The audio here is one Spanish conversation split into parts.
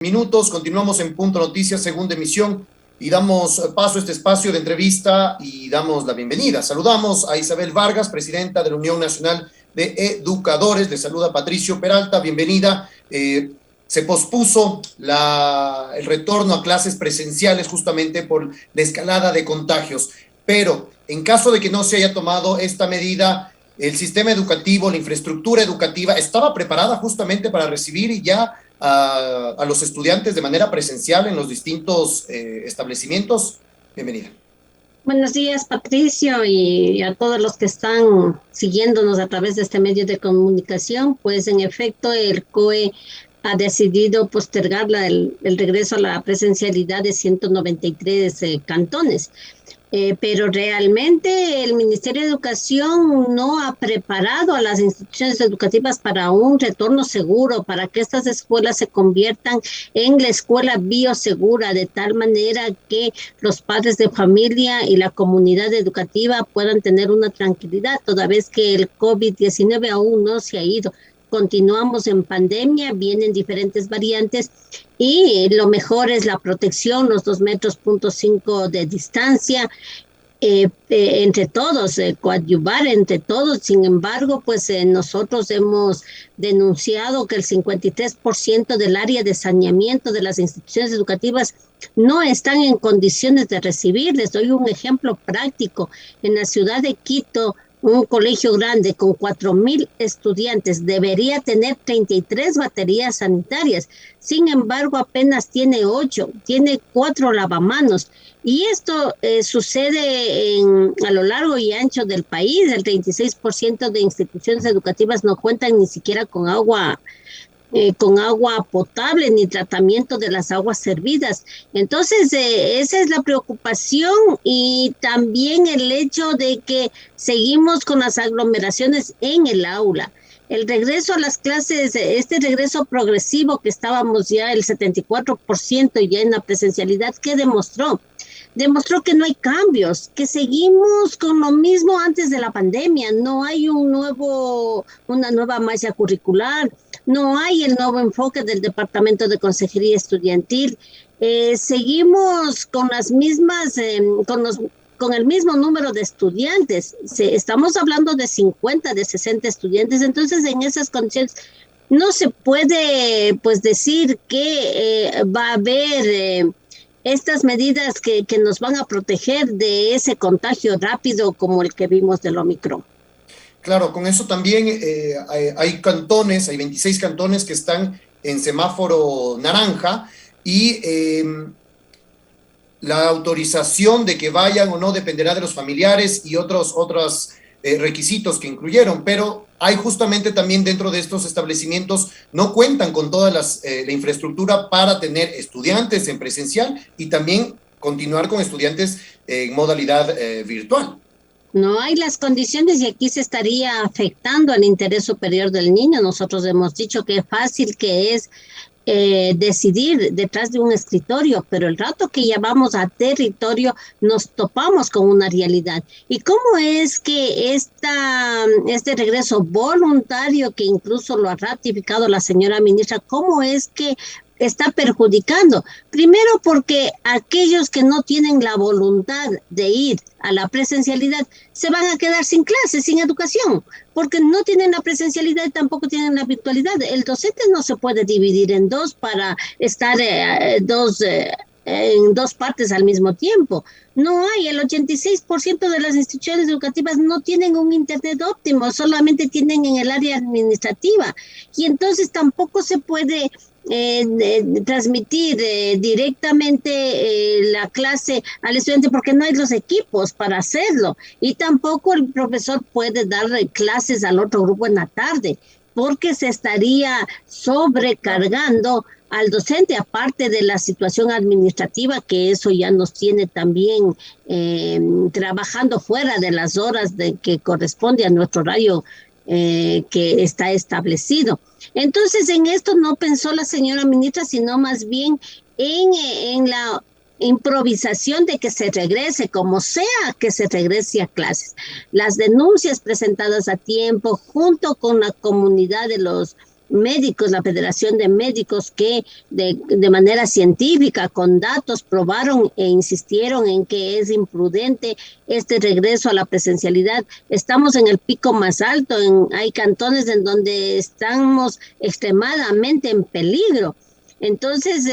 Minutos, continuamos en Punto Noticias, segunda emisión, y damos paso a este espacio de entrevista y damos la bienvenida. Saludamos a Isabel Vargas, presidenta de la Unión Nacional de Educadores. Le saluda Patricio Peralta, bienvenida. Se pospuso el retorno a clases presenciales justamente por la escalada de contagios, pero en caso de que no se haya tomado esta medida, el sistema educativo, la infraestructura educativa estaba preparada justamente para recibir ya a los estudiantes de manera presencial en los distintos establecimientos. Bienvenida. Buenos días, Patricio, y a todos los que están siguiéndonos a través de este medio de comunicación. Pues en efecto el COE ha decidido postergar el regreso a la presencialidad de 193 cantones. Pero realmente el Ministerio de Educación no ha preparado a las instituciones educativas para un retorno seguro, para que estas escuelas se conviertan en la escuela biosegura, de tal manera que los padres de familia y la comunidad educativa puedan tener una tranquilidad, toda vez que el COVID-19 aún no se ha ido. Continuamos en pandemia, vienen diferentes variantes y lo mejor es la protección, los 2,5 metros de distancia, entre todos, coadyuvar entre todos. Sin embargo, pues nosotros hemos denunciado que el 53% del área de saneamiento de las instituciones educativas no están en condiciones de recibir. Les doy un ejemplo práctico. En la ciudad de Quito, un colegio grande con 4,000 estudiantes debería tener 33 baterías sanitarias. Sin embargo, apenas tiene 8, tiene 4 lavamanos. Y esto sucede a lo largo y ancho del país. El 36% de instituciones educativas no cuentan ni siquiera con agua potable ni tratamiento de las aguas servidas. Entonces, esa es la preocupación, y también el hecho de que seguimos con las aglomeraciones en el aula. El regreso a las clases, este regreso progresivo que estábamos ya el 74% ya en la presencialidad, ¿qué demostró? Demostró que no hay cambios, que seguimos con lo mismo antes de la pandemia. No hay una nueva malla curricular, no hay el nuevo enfoque del Departamento de Consejería Estudiantil. Seguimos con las mismas, con el mismo número de estudiantes. Estamos hablando de 50, de 60 estudiantes. Entonces, en esas condiciones no se puede pues decir que va a haber estas medidas que nos van a proteger de ese contagio rápido como el que vimos del Omicron. Claro, con eso también hay cantones, hay 26 cantones que están en semáforo naranja, y la autorización de que vayan o no dependerá de los familiares y otros requisitos que incluyeron, pero hay justamente también dentro de estos establecimientos no cuentan con toda la infraestructura para tener estudiantes en presencial y también continuar con estudiantes en modalidad virtual. No hay las condiciones, y aquí se estaría afectando al interés superior del niño. Nosotros hemos dicho que fácil que es decidir detrás de un escritorio, pero el rato que ya vamos a territorio nos topamos con una realidad. ¿Y cómo es que este regreso voluntario, que incluso lo ha ratificado la señora ministra, cómo es que está perjudicando? Primero, porque aquellos que no tienen la voluntad de ir a la presencialidad se van a quedar sin clases, sin educación, porque no tienen la presencialidad y tampoco tienen la virtualidad. El docente no se puede dividir en dos para estar en dos partes al mismo tiempo. No hay, el 86% de las instituciones educativas no tienen un internet óptimo, solamente tienen en el área administrativa, y entonces tampoco se puede transmitir directamente la clase al estudiante, porque no hay los equipos para hacerlo, y tampoco el profesor puede dar clases al otro grupo en la tarde, porque se estaría sobrecargando al docente, aparte de la situación administrativa, que eso ya nos tiene también trabajando fuera de las horas que corresponde a nuestro horario que está establecido. Entonces, en esto no pensó la señora ministra, sino más bien en la improvisación de que se regrese, como sea que se regrese a clases. Las denuncias presentadas a tiempo, junto con la comunidad de los médicos, la Federación de Médicos, que de manera científica, con datos, probaron e insistieron en que es imprudente este regreso a la presencialidad. Estamos en el pico más alto, hay cantones en donde estamos extremadamente en peligro. Entonces,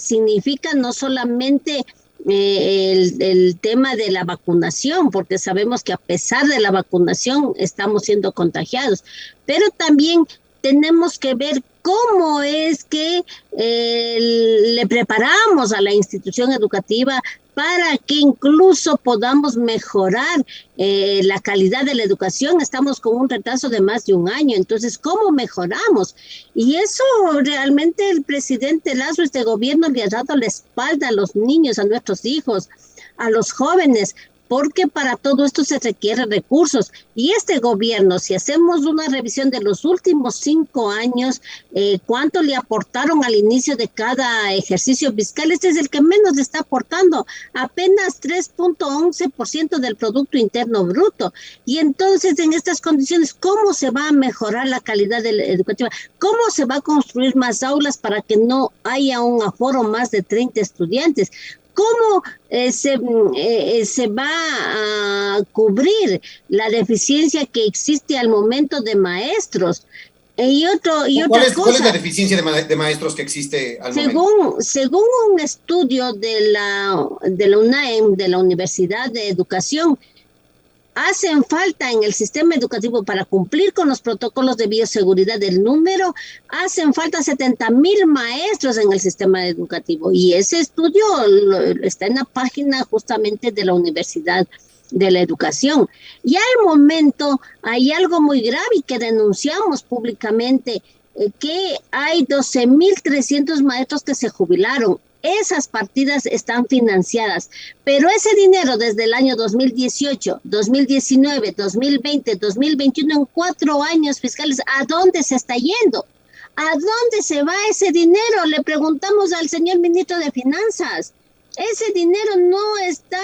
significa no solamente el tema de la vacunación, porque sabemos que a pesar de la vacunación estamos siendo contagiados, pero también tenemos que ver cómo es que le preparamos a la institución educativa para que incluso podamos mejorar la calidad de la educación. Estamos con un retraso de más de un año, entonces, ¿cómo mejoramos? Y eso realmente el presidente Lazo, este gobierno, le ha dado la espalda a los niños, a nuestros hijos, a los jóvenes, porque para todo esto se requieren recursos. Y este gobierno, si hacemos una revisión de los últimos 5 años, cuánto le aportaron al inicio de cada ejercicio fiscal, este es el que menos le está aportando, apenas 3.11% del Producto Interno Bruto. Y entonces, en estas condiciones, ¿cómo se va a mejorar la calidad educativa? ¿Cómo se va a construir más aulas para que no haya un aforo más de 30 estudiantes? ¿Cómo se va a cubrir la deficiencia que existe al momento de maestros? ¿Cuál es la deficiencia de maestros que existe al momento? Según un estudio de la UNAEM, de la Universidad de Educación, hacen falta en el sistema educativo para cumplir con los protocolos de bioseguridad del número, hacen falta 70,000 maestros en el sistema educativo. Y ese estudio está en la página justamente de la Universidad de la Educación. Y al momento hay algo muy grave y que denunciamos públicamente, que hay 12,300 maestros que se jubilaron. Esas partidas están financiadas, pero ese dinero desde el año 2018, 2019, 2020, 2021, en 4 años fiscales, ¿a dónde se está yendo? ¿A dónde se va ese dinero? Le preguntamos al señor ministro de Finanzas. Ese dinero no está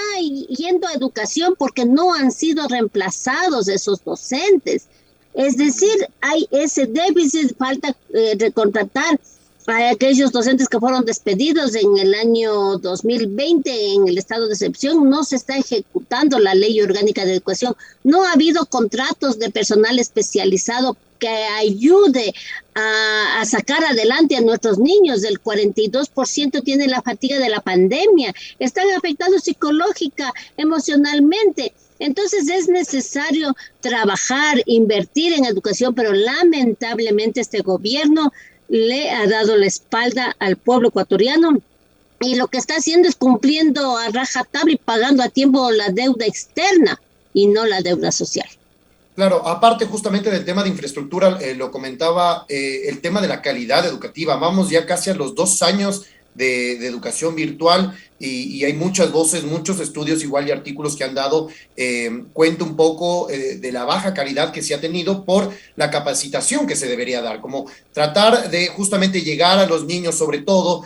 yendo a educación porque no han sido reemplazados esos docentes. Es decir, hay ese déficit, falta recontratar a aquellos docentes que fueron despedidos en el año 2020 en el estado de excepción. No se está ejecutando la ley orgánica de educación, no ha habido contratos de personal especializado que ayude a sacar adelante a nuestros niños. El 42% tiene la fatiga de la pandemia, están afectados psicológica, emocionalmente. Entonces es necesario trabajar, invertir en educación, pero lamentablemente este gobierno le ha dado la espalda al pueblo ecuatoriano y lo que está haciendo es cumpliendo a rajatabla y pagando a tiempo la deuda externa y no la deuda social. Claro, aparte justamente del tema de infraestructura, lo comentaba, el tema de la calidad educativa. Vamos ya casi a los 2 años de educación virtual y hay muchas voces, muchos estudios igual y artículos que han dado cuenta un poco de la baja calidad que se ha tenido por la capacitación que se debería dar, como tratar de justamente llegar a los niños, sobre todo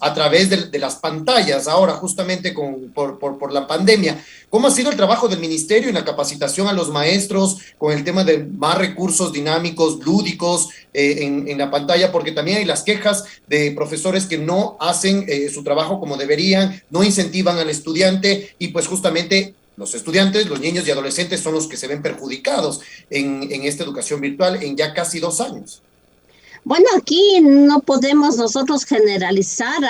a través de las pantallas, ahora justamente por la pandemia. ¿Cómo ha sido el trabajo del ministerio en la capacitación a los maestros con el tema de más recursos dinámicos, lúdicos en la pantalla? Porque también hay las quejas de profesores que no hacen su trabajo como deberían, no incentivan al estudiante y pues justamente los estudiantes, los niños y adolescentes son los que se ven perjudicados en esta educación virtual en ya casi 2 años. Bueno, aquí no podemos nosotros generalizar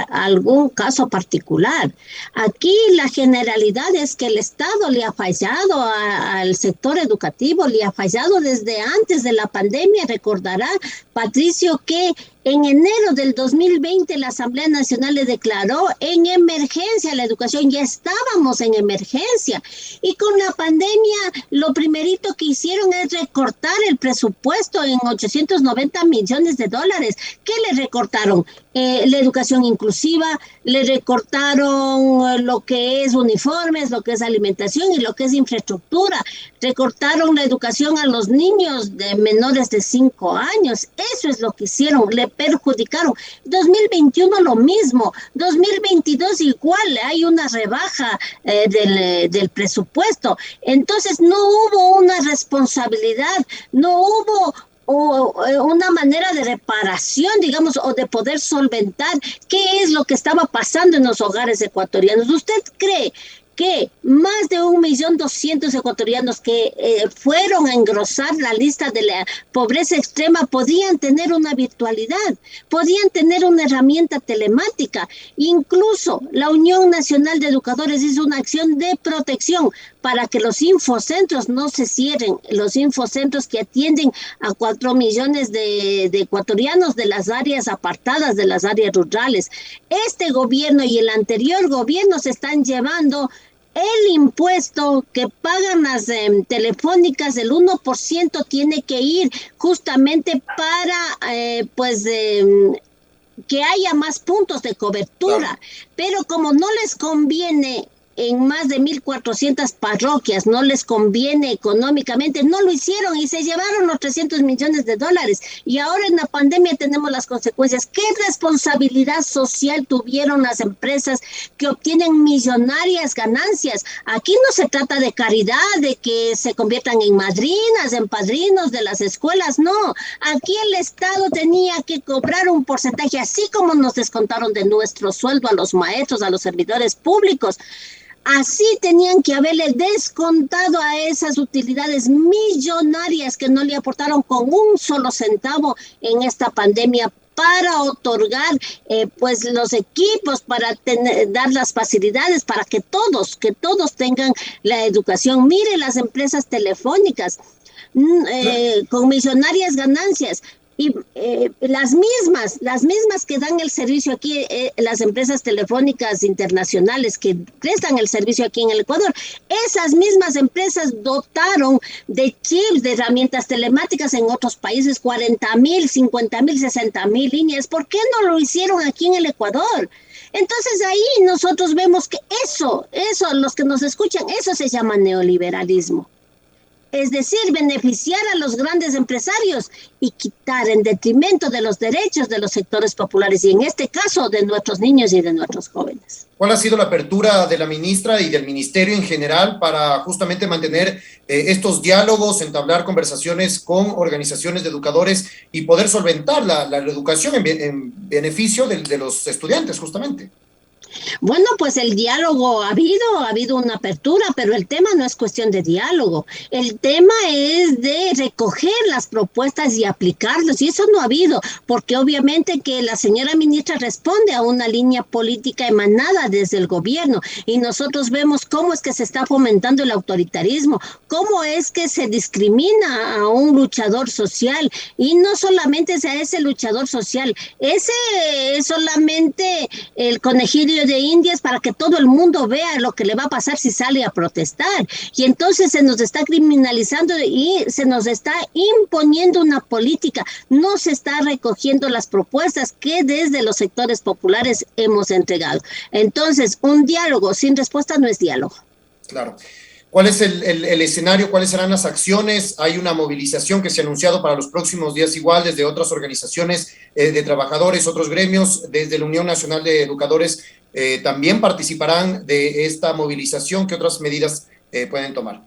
algún caso particular. Aquí la generalidad es que el Estado le ha fallado al sector educativo, le ha fallado desde antes de la pandemia. Recordará, Patricio, que en enero del 2020 la Asamblea Nacional le declaró en emergencia la educación, ya estábamos en emergencia. Y con la pandemia lo primerito que hicieron es recortar el presupuesto en $890 millones. ¿Qué le recortaron? La educación inclusiva, le recortaron lo que es uniformes, lo que es alimentación y lo que es infraestructura. Recortaron la educación a los niños de menores de 5 años. Eso es lo que hicieron, le perjudicaron. 2021 lo mismo, 2022 igual, hay una rebaja del presupuesto. Entonces no hubo una responsabilidad, no hubo una manera de reparación, digamos, o de poder solventar qué es lo que estaba pasando en los hogares ecuatorianos. ¿Usted cree que más de 1.200.000 ecuatorianos que fueron a engrosar la lista de la pobreza extrema podían tener una virtualidad, podían tener una herramienta telemática? Incluso la Unión Nacional de Educadores hizo una acción de protección para que los infocentros no se cierren, los infocentros que atienden a 4 millones de ecuatorianos de las áreas apartadas, de las áreas rurales. Este gobierno y el anterior gobierno se están llevando el impuesto que pagan las telefónicas, el 1% tiene que ir justamente para, que haya más puntos de cobertura. Pero como no les conviene en más de 1.400 parroquias, no les conviene económicamente, no lo hicieron y se llevaron los 300 millones de dólares. Y ahora en la pandemia tenemos las consecuencias. ¿Qué responsabilidad social tuvieron las empresas que obtienen millonarias ganancias? Aquí no se trata de caridad, de que se conviertan en madrinas, en padrinos de las escuelas, no. Aquí el Estado tenía que cobrar un porcentaje, así como nos descontaron de nuestro sueldo a los maestros, a los servidores públicos. Así tenían que haberle descontado a esas utilidades millonarias que no le aportaron con un solo centavo en esta pandemia para otorgar los equipos, para dar las facilidades para que todos tengan la educación. Mire las empresas telefónicas con millonarias ganancias. Y las mismas que dan el servicio aquí, las empresas telefónicas internacionales que prestan el servicio aquí en el Ecuador, esas mismas empresas dotaron de chips, de herramientas telemáticas en otros países, 40.000, 50.000, 60.000 líneas. ¿Por qué no lo hicieron aquí en el Ecuador? Entonces ahí nosotros vemos que eso, los que nos escuchan, eso se llama neoliberalismo. Es decir, beneficiar a los grandes empresarios y quitar en detrimento de los derechos de los sectores populares y en este caso de nuestros niños y de nuestros jóvenes. ¿Cuál ha sido la apertura de la ministra y del ministerio en general para justamente mantener estos diálogos, entablar conversaciones con organizaciones de educadores y poder solventar la educación en beneficio de los estudiantes justamente? Bueno, pues el diálogo ha habido una apertura, pero el tema no es cuestión de diálogo. El tema es de recoger las propuestas y aplicarlas, y eso no ha habido, porque obviamente que la señora ministra responde a una línea política emanada desde el gobierno, y nosotros vemos cómo es que se está fomentando el autoritarismo, cómo es que se discrimina a un luchador social, y no solamente a ese luchador social, ese es solamente el conejillo de Indias para que todo el mundo vea lo que le va a pasar si sale a protestar. Y entonces se nos está criminalizando y se nos está imponiendo una política. No se está recogiendo las propuestas que desde los sectores populares hemos entregado. Entonces, un diálogo sin respuesta no es diálogo. Claro. ¿Cuál es el escenario? ¿Cuáles serán las acciones? Hay una movilización que se ha anunciado para los próximos días igual desde otras organizaciones de trabajadores, otros gremios, desde la Unión Nacional de Educadores también participarán de esta movilización. ¿Qué otras medidas pueden tomar?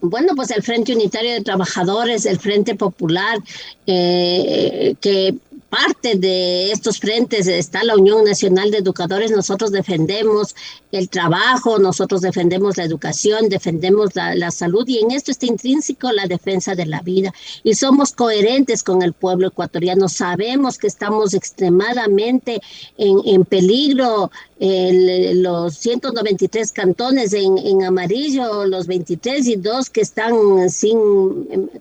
Bueno, pues el Frente Unitario de Trabajadores, el Frente Popular, que parte de estos frentes está la Unión Nacional de Educadores. Nosotros defendemos el trabajo, nosotros defendemos la educación, defendemos la salud, y en esto está intrínseco la defensa de la vida. Y somos coherentes con el pueblo ecuatoriano. Sabemos que estamos extremadamente en peligro. Los 193 cantones en amarillo, los 23 y 2 que están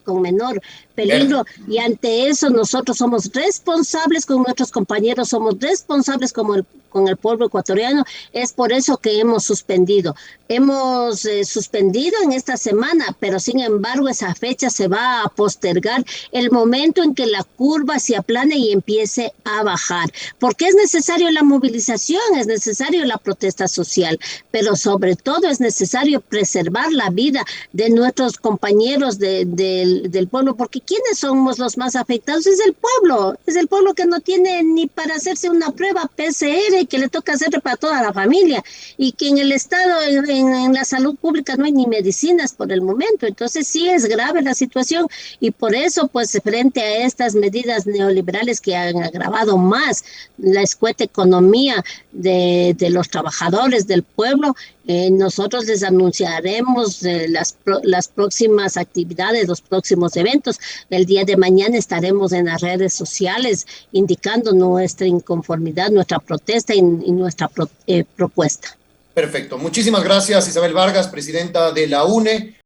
con menor peligro, y ante eso nosotros somos responsables con nuestros compañeros, somos responsables con el pueblo ecuatoriano. Es por eso que hemos suspendido en esta semana, pero sin embargo esa fecha se va a postergar el momento en que la curva se aplane y empiece a bajar, porque es necesario la movilización, es necesario la protesta social, pero sobre todo es necesario preservar la vida de nuestros compañeros del pueblo, porque ¿quiénes somos los más afectados? Es el pueblo que no tiene ni para hacerse una prueba PCR que le toca hacer para toda la familia y que en el Estado, en la salud pública no hay ni medicinas por el momento. Entonces sí es grave la situación y por eso, pues frente a estas medidas neoliberales que han agravado más la escueta economía de los trabajadores del pueblo, nosotros les anunciaremos las próximas actividades, los próximos eventos. El día de mañana estaremos en las redes sociales indicando nuestra inconformidad, nuestra protesta y nuestra propuesta. Perfecto. Muchísimas gracias, Isabel Vargas, presidenta de la UNE.